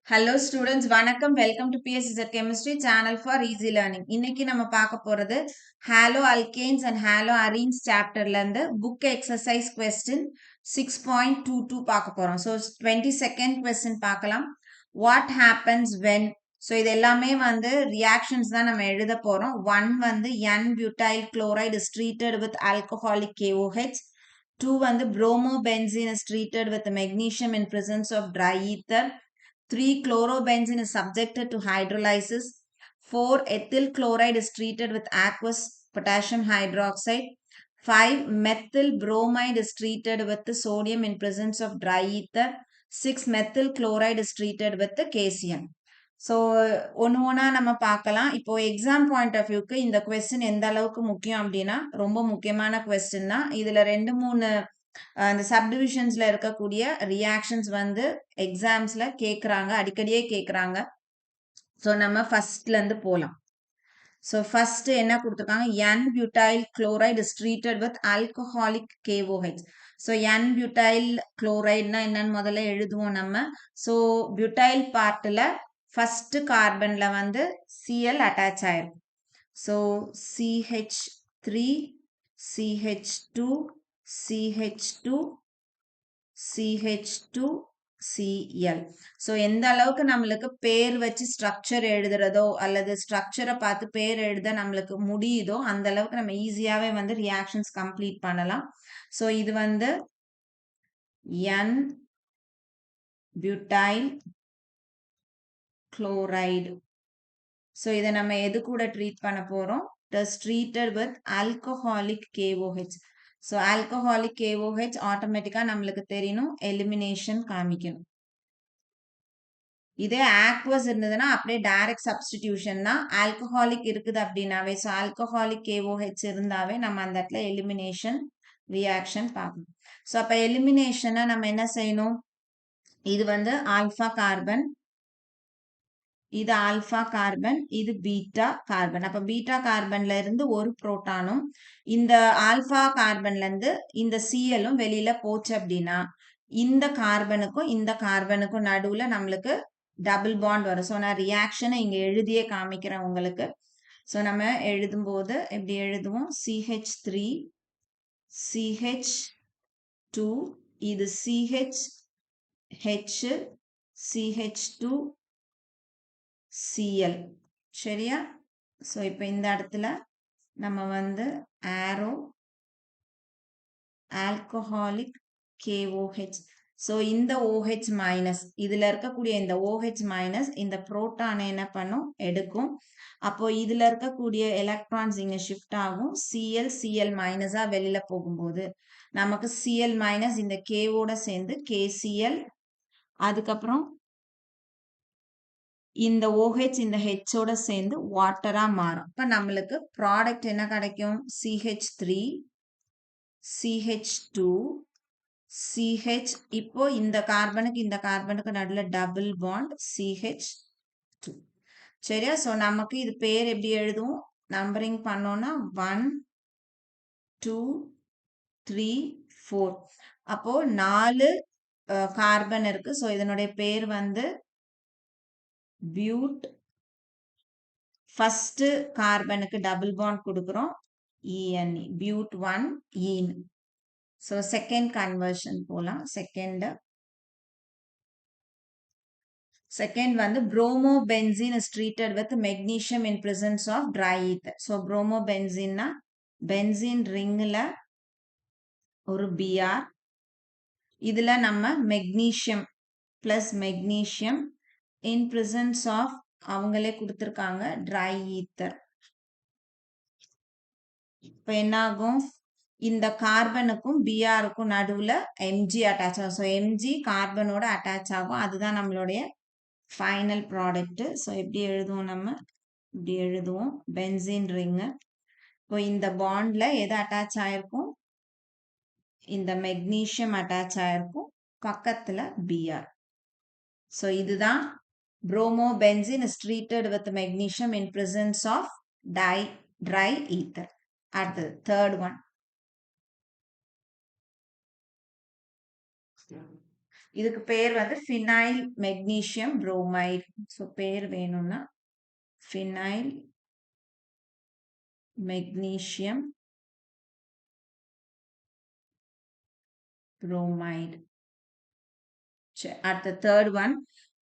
Hello students, வணக்கம். Welcome to PSZ Chemistry channel for easy learning. இன்னைக்கு நம்ம பார்க்க போறது Halo Alkanes and Halo Arenes chapterல இருந்து book exercise question 6.22 பார்க்க போறோம். So 22nd question பார்க்கலாம். What happens when so இது எல்லாமே வந்து reactions தான் நம்ம எழுத போறோம். 1 வந்து N-butyl chloride is treated with alcoholic KOH. 2 வந்து bromobenzene is treated with magnesium in presence of dry ether. 3. Chlorobenzene is subjected to hydrolysis. 4. Ethyl chloride is treated with aqueous potassium hydroxide. 5. Methyl bromide is treated with the sodium in presence of dry ether. 6. Methyl chloride is treated with the KCl. So ஒன்று நம்ம பார்க்கலாம். இப்போ exam point of வியூக்கு இந்த question எந்த அளவுக்கு முக்கியம் அப்படின்னா ரொம்ப முக்கியமான கொஸ்டின் தான். இதில் 2-3 அந்த சப்டிவிஷன்ஸ்ல இருக்கக்கூடிய ரியாக்ஷன்ஸ் வந்து எக்ஸாம்ஸ்ல கேட்குறாங்க, அடிக்கடியே கேட்குறாங்க. ஸோ நம்ம ஃபர்ஸ்ட்ல இருந்து போகலாம். ஸோ ஃபர்ஸ்ட் என்ன கொடுத்துருக்காங்க, N-butyl chloride is treated with alcoholic KOH. So N-butyl chlorideனா என்னன்னு முதல்ல எழுதுவோம் நம்ம. ஸோ பியூட்டைல் பார்ட்டில் ஃபர்ஸ்ட் கார்பன்ல வந்து Cl அட்டாச் ஆயிருக்கும். So CH3 CH2 CH2 CH2 Cl. So எந்த அளவுக்கு நம்மளுக்கு பேர் வச்சு ஸ்ட்ரக்சர் எழுதுறதோ அல்லது ஸ்ட்ரக்சரை பார்த்து பேர் எழுத நம்மளுக்கு முடியுதோ அந்த அளவுக்கு நம்ம ஈஸியாவே வந்து ரியாக்ஷன்ஸ் கம்ப்ளீட் பண்ணலாம். ஸோ இது வந்து N-butyl chloride. ஸோ இதை நம்ம எது கூட ட்ரீட் பண்ண போறோம்? It is treated with alcoholic KOH. So alcoholic KOH ஆட்டோமேட்டிக்கா நம்மளுக்கு தெரியணும், எலிமினேஷன் காமிக்கணும். இதே ஆக்வஸ் இருந்ததுன்னா அப்படியே டைரக்ட் சப்ஸ்டிடியூஷன் தான். ஆல்கஹாலிக் இருக்குது அப்படின்னாவே, ஸோ ஆல்கஹாலிக் KOH இருந்தாவே நம்ம அந்த இடத்துல எலிமினேஷன் ரியாக்ஷன் பார்க்கணும். ஸோ அப்போ எலிமினேஷனை நம்ம என்ன செய்யணும்? இது வந்து ஆல்ஃபா கார்பன், இது ஆல்ஃபா கார்பன், இது பீட்டா கார்பன். அப்ப பீட்டா கார்பன்ல இருந்து ஒரு புரோட்டானும் இந்த ஆல்ஃபா கார்பன்ல இருந்து இந்த சிஎலும் வெளியில போச்சு அப்படின்னா இந்த கார்பனுக்கும் நடுவுல நம்மளுக்கு டபுள் பாண்ட் வரும். ஸோ நான் ரியாக்ஷனை இங்க எழுதியே காமிக்கிறேன் உங்களுக்கு. ஸோ நம்ம எழுதும்போது எப்படி எழுதுவோம்? CH3 CH2 இது CH CH2 Cl. சரியா? ஸோ இப்போ இந்த இடத்துல நம்ம வந்து ஆரோ ஆல்கஹாலிக் KOH. ஸோ இந்த OH மைனஸ், இதுல இருக்கக்கூடிய இந்த OH மைனஸ் இந்த புரோட்டானை என்ன பண்ணும்? எடுக்கும். அப்போ இதுல இருக்கக்கூடிய எலக்ட்ரான்ஸ் இங்க ஷிஃப்ட் ஆகும். Cl மைனஸா வெளியில போகும்போது நமக்கு Cl மைனஸ் இந்த K-ஓட சேர்ந்து KCl, அதுக்கப்புறம் இந்த OH இந்த H ஓட சேர்ந்து வாட்டரா மாறும். அப்ப நம்மளுக்கு ப்ராடக்ட் என்ன கிடைக்கும்? CH3 CH2 CH. இப்போ இந்த கார்பனுக்கு நடுவில் டபுள் பாண்ட் CH2. சரியா? ஸோ நமக்கு இது பேர் எப்படி எழுதுவோம்? நம்பரிங் பண்ணோம்னா 1 2 3 4. அப்போ 4 கார்பன் இருக்கு. ஸோ இதனுடைய பேர் வந்து பியூட். ஃபர்ஸ்ட் கார்பனுக்கு டபுள் பாண்ட் கொடுக்கிறோம், ENE, பியூட் 1 ஈன். ஸோ செகண்ட் கன்வர்ஷன் போலாம். செகண்ட் வந்து bromobenzene is treated with magnesium in presence of dry ether. So bromobenzene benzene ரிங்ல ஒரு Br, இதுல நம்ம magnesium plus magnesium in presence of அவங்களே கொடுத்துருக்காங்க ட்ரை ஈத்தர். இப்போ என்ன ஆகும்? இந்த கார்பனுக்கும் பிஆருக்கும் நடுவுல Mg அட்டாச் ஆகும். ஸோ Mg கார்பனோட அட்டாச் ஆகும். அதுதான் நம்மளுடைய ஃபைனல் ப்ராடக்ட். ஸோ எப்படி எழுதுவோம்? நம்ம இப்படி எழுதுவோம், பென்சீன் ரிங்கு. இப்போ இந்த பாண்ட்ல எது அட்டாச் ஆயிருக்கும்? இந்த மெக்னீசியம் அட்டாச் ஆயிருக்கும், பக்கத்துல Br. ஸோ இதுதான் bromobenzene is treated with magnesium in presence of dry ether. அடுத்தது third one. இதுக்கு பேர் வந்து phenyl magnesium bromide. ஸோ பேர் வேணும்னா phenyl magnesium bromide. At the third one,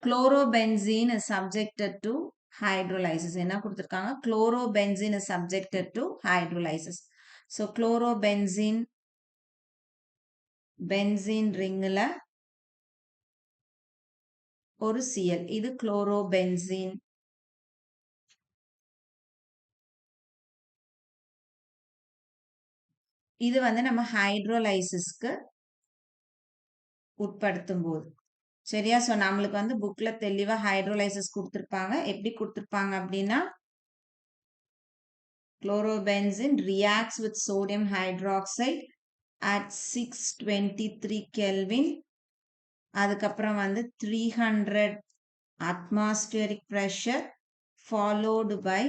chlorobenzene is subjected to hydrolysis. என்ன கொடுத்திருக்காங்க? Chlorobenzene is subjected to hydrolysis. So chlorobenzene benzene ringல ஒரு Cl. இது chlorobenzene. இது வந்து நம்ம ஹைட்ரோலைசிஸ்க்கு உட்படுத்தும் போது சரியா. ஸோ நம்மளுக்கு வந்து புக்ல தெளிவா ஹைட்ரோலைசிஸ் கொடுத்துருப்பாங்க. எப்படி கொடுத்துருப்பாங்க அப்படின்னா chlorobenzene reacts with sodium hydroxide at 623 Kelvin. அதுக்கப்புறம் வந்து 300 atmospheric pressure followed by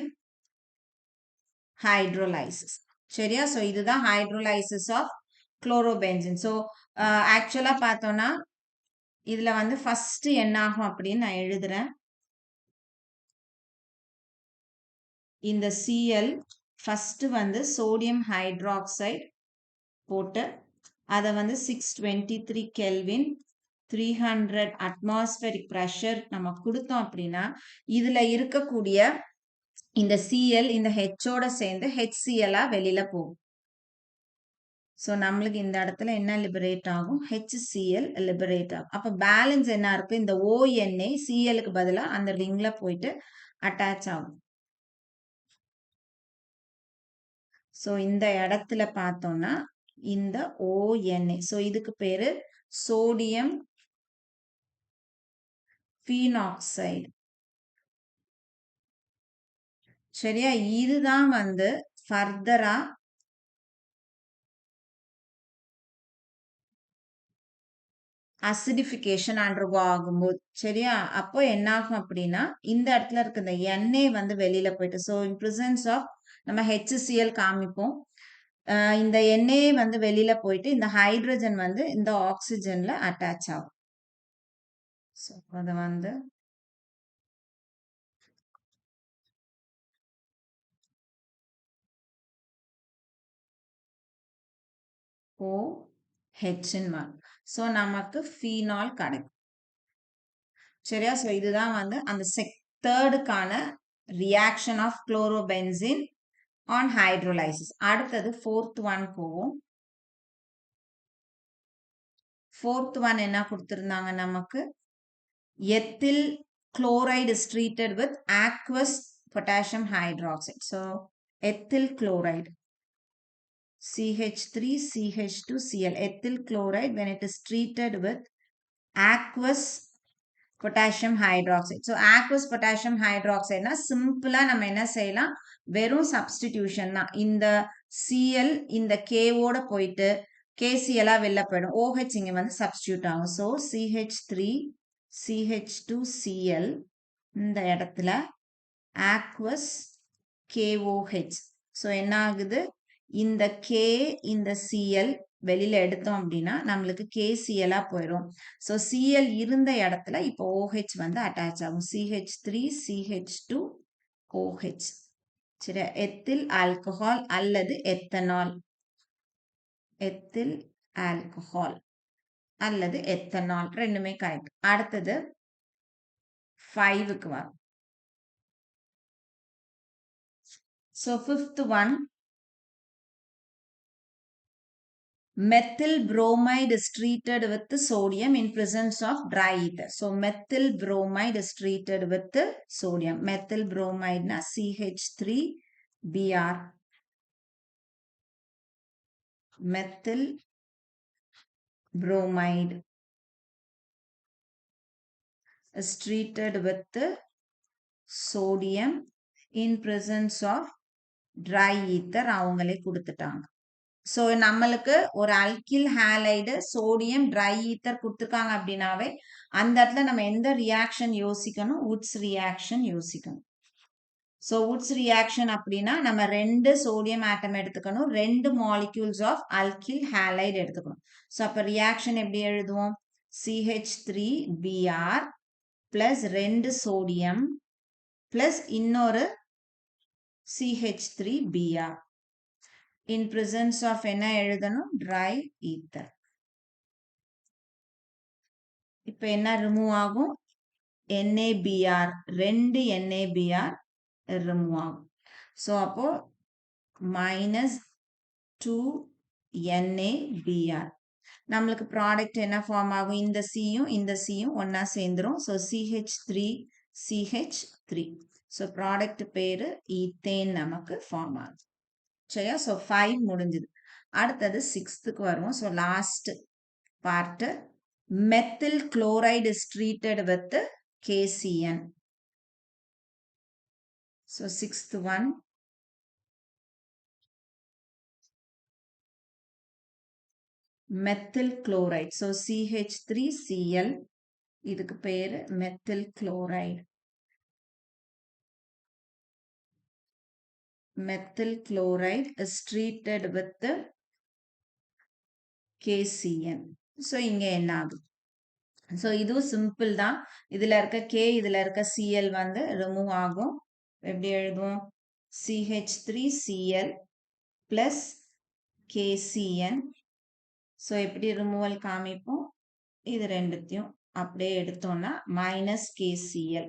hydrolysis. சரியா. ஸோ இதுதான் ஹைட்ரோலைசிஸ் ஆஃப் chlorobenzene. ஸோ ஆக்சுவலா பார்த்தோம்னா இதுல வந்து ஃபர்ஸ்ட் என்ன ஆகும் அப்படின்னு நான் எழுதுறேன். இந்த Cl ஃபர்ஸ்ட் வந்து சோடியம் ஹைட்ராக்சைடு போட்டு அதை வந்து 623 கெல்வின் 300 அட்மாஸ்பரிக் ப்ரெஷர் நம்ம கொடுத்தோம் அப்படின்னா இதுல இருக்கக்கூடிய இந்த Cl இந்த ஹெச்சோட சேர்ந்து HCl-ஆ வெளியில போகும். ஸோ நம்மளுக்கு இந்த இடத்துல என்ன லிபரேட் ஆகும்? HCl லிபரேட் ஆகும். அப்போ பேலன்ஸ் என்ன இருக்கு? இந்த ONA Cl-க்கு பதிலாக அந்த ரிங்ல போயிட்டு அட்டாச் ஆகும். ஸோ இந்த இடத்துல பார்த்தோம்னா இந்த ONA. ஸோ இதுக்கு பேரு சோடியம் பீனாக்சைடு. சரியா. இதுதான் வந்து ஃபர்தரா அசிடிஃபிகேஷன் அண்டர்கோ ஆகும்போது சரியா. அப்போ என்ன ஆகும் அப்படின்னா இந்த இடத்துல இருக்க இந்த எண்ணெய் வந்து வெளியில போயிட்டு ஸோ இன் பிரசன்ஸ் ஆஃப் நம்ம HCl காமிப்போம். இந்த எண்ணெய் வந்து வெளியில போயிட்டு இந்த ஹைட்ரஜன் வந்து இந்த ஆக்சிஜன்ல அட்டாச் ஆகும். ஸோ அது வந்து OH. ஸோ நமக்கு ஃபீனால் கிடைக்கும். சரியா. ஸோ இதுதான் வந்து அந்த தேர்டுக்கான reaction of chlorobenzene on hydrolysis. அடுத்தது ஃபோர்த் ஒன் போவோம். ஃபோர்த் ஒன் என்ன கொடுத்திருந்தாங்க நமக்கு? Ethyl chloride is treated with aqueous potassium hydroxide. So ethyl chloride CH3 CH2 Cl. Ethyl chloride when it is treated with aqueous potassium hydroxide. So aqueous potassium hydroxide na simple நம்ம என்ன செய்யலாம்? வெறும் substitution தான். இந்த Cl இந்த K ஓட போயிட்டு KCl வெளில போயிடும். OH இங்க வந்து substitute ஆகும். So CH3 CH2Cl இந்த இடத்துல aqueous KOH. ஸோ என்ன ஆகுது? இந்த K இந்த Cl வெளியில எடுத்தோம் அப்படின்னா நம்மளுக்கு KCl-ஆ போயிடும். ஸோ Cl இருந்த இடத்துல இப்போ OH வந்து அட்டாச் ஆகும். CH3 CH2 OH. சரி. எத்தில் ஆல்கஹால் அல்லது எத்தனால். எத்தில் ஆல்கஹால் அல்லது எத்தனால் ரெண்டுமே கரெக்ட். அடுத்தது 5க்கு வரும். So fifth one, methyl bromide is treated with the sodium in presence of dry ether. So methyl bromide is treated with the sodium. Methyl bromide na CH3Br. Methyl bromide is treated with the sodium in presence of dry ether. அவங்களே கொடுத்துட்டாங்க. So நம்மளுக்கு ஒரு அல்கில் halide sodium try ether கொடுத்துருக்காங்க அப்படின்னாவே அந்த இடத்துல நம்ம எந்த ரியாக்ஷன் யோசிக்கணும்? உட்ஸ் ரியாக்ஷன் யோசிக்கணும். ஸோ உட்ஸ் ரியாக்ஷன் அப்படின்னா நம்ம 2 சோடியம் ஆட்டம் எடுத்துக்கணும், 2 மாலிக்யூல்ஸ் ஆஃப் அல்கில் ஹேலைடு எடுத்துக்கணும். ஸோ அப்போ ரியாக்ஷன் எப்படி எழுதுவோம்? CH3Br plus 2 sodium plus இன்னொரு CH3Br. In presence of என்ன எழுதணும்? Dry ether. இப்போ என்ன ரிமூவ் ஆகும்? NaBr 2 NaBr ரிமூவ் ஆகும். ஸோ அப்போ -2 NaBr. நம்மளுக்கு ப்ராடக்ட் என்ன ஃபார்ம் ஆகும்? இந்த சியும் இந்த சியும் ஒன்னா சேர்ந்துரும். So CH3CH3. ஸோ ப்ராடக்ட் பேரு ஈத்தேன் நமக்கு ஃபார்ம் ஆகுது. சரியா? ஸோ 5 முடிஞ்சுது. அடுத்தது 6க்கு வருவோம். So last part, methyl chloride is treated with KCN. So 6th one, methyl chloride. So CH3Cl, இதுக்கு பேரு methyl chloride. Methyl chloride is treated with the KCN. So இங்க என்ன ஆகும்? So இதுவும் சிம்பிள் தான். இதுல இருக்க K, இதுல இருக்க Cl வந்து ரிமூவ் ஆகும். எப்படி எழுதுவோம்? CH3Cl plus KCN. So எப்படி ரிமூவல் காமிப்போம்? இது ரெண்டுத்தையும் அப்படியே எடுத்தோம்னா -KCl.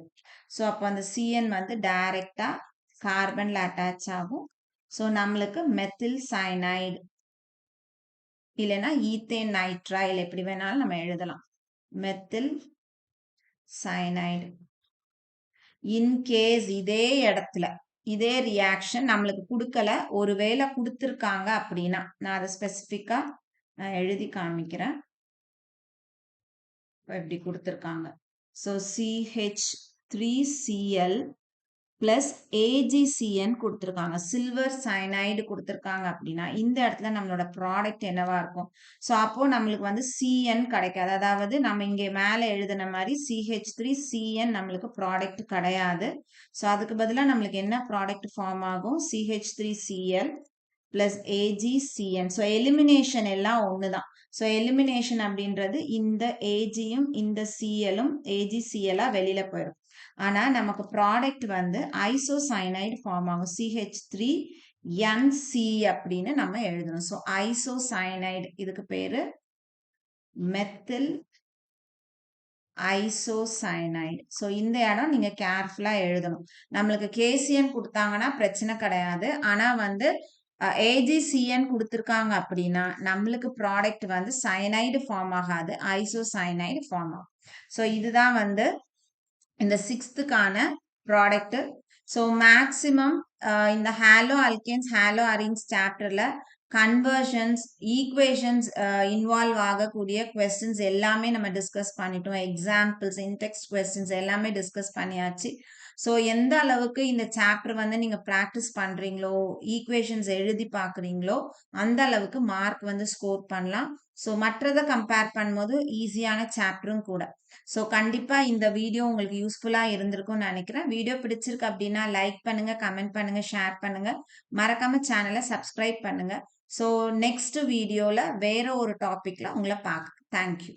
ஸோ அப்போ அந்த Cn வந்து டைரக்டா கார்பன்ல அட்டாச் ஆகும். ஸோ நம்மளுக்கு மெத்தில் சயனைடு இல்லைன்னா ஈத்தேன் நைட்ரைல் எப்படி வேணாலும் நம்ம எழுதலாம். Methyl cyanide. இன்கேஸ் இதே இடத்துல இதே ரியாக்ஷன் நம்மளுக்கு கொடுக்கல, ஒருவேளை கொடுத்துருக்காங்க அப்படின்னா நான் அதை ஸ்பெசிஃபிக்கா நான் எழுதி காமிக்கிறேன். எப்படி கொடுத்துருக்காங்க? ஸோ CH3Cl plus AgCN கொடுத்துருக்காங்க, சில்வர் சயனைடு கொடுத்துருக்காங்க அப்படின்னா இந்த இடத்துல நம்மளோட ப்ராடக்ட் என்னவா இருக்கும்? ஸோ அப்போ நம்மளுக்கு வந்து CN கிடைக்காது. அதாவது நம்ம இங்கே மேலே எழுதின மாதிரி CH3CN நம்மளுக்கு ப்ராடக்ட் கிடையாது. ஸோ அதுக்கு பதிலாக நம்மளுக்கு என்ன ப்ராடக்ட் ஃபார்ம் ஆகும்? CH3Cl plus AgCN. So elimination எல்லாம் ஒன்று தான். ஸோ எலிமினேஷன் அப்படின்றது இந்த ஏஜியும் இந்த சிஎலும் AgCl வெளியில போயிடும். ஆனா நமக்கு ப்ராடக்ட் வந்து ஐசோசைனைடு ஃபார்ம் ஆகும். CH3NC அப்படின்னு நம்ம எழுதணும். ஸோ ஐசோசைனைடு, இதுக்கு பேரு மெத்தில் ஐசோசைனைடு. ஸோ இந்த இடம் நீங்க கேர்ஃபுல்லா எழுதணும். நம்மளுக்கு KCN கொடுத்தாங்கன்னா பிரச்சனை கிடையாது. ஆனா வந்து AgCN கொடுத்துருக்காங்க அப்படின்னா நம்மளுக்கு ப்ராடக்ட் வந்து சயனைடு ஃபார்ம் ஆகாது, ஐசோசைனைடு ஃபார்ம் ஆகும். ஸோ இதுதான் வந்து இந்த 6th ப்ராடக்ட். ஸோ மேக்சிமம் இந்த ஹாலோ அல்கேன்ஸ் ஹாலோ அரீன்ஸ் சாப்டர்ல கன்வர்ஷன்ஸ், ஈக்குவேஷன்ஸ் இன்வால்வ் ஆகக்கூடிய கொஸ்டின்ஸ் எல்லாமே நம்ம டிஸ்கஸ் பண்ணிட்டோம். எக்ஸாம்பிள்ஸ், இன்டெக்ஸ்ட் கொஸ்டின்ஸ் எல்லாமே டிஸ்கஸ் பண்ணியாச்சு. ஸோ எந்த அளவுக்கு இந்த சாப்டர் வந்து நீங்க ப்ராக்டிஸ் பண்றீங்களோ, ஈக்குவேஷன்ஸ் எழுதி பார்க்குறீங்களோ அந்த அளவுக்கு மார்க் வந்து ஸ்கோர் பண்ணலாம். ஸோ மற்றதை கம்பேர் பண்ணும்போது ஈஸியான சாப்டரும் கூட. ஸோ கண்டிப்பா இந்த வீடியோ உங்களுக்கு யூஸ்ஃபுல்லா இருந்திருக்கும்னு நினைக்கிறேன். வீடியோ பிடிச்சிருக்கு அப்படின்னா லைக் பண்ணுங்க, கமெண்ட் பண்ணுங்க, ஷேர் பண்ணுங்க, மறக்காம சேனலை சப்ஸ்கிரைப் பண்ணுங்க. ஸோ நெக்ஸ்ட் வீடியோல வேற ஒரு டாபிக்ல உங்களை பார்க்க. தேங்க்யூ.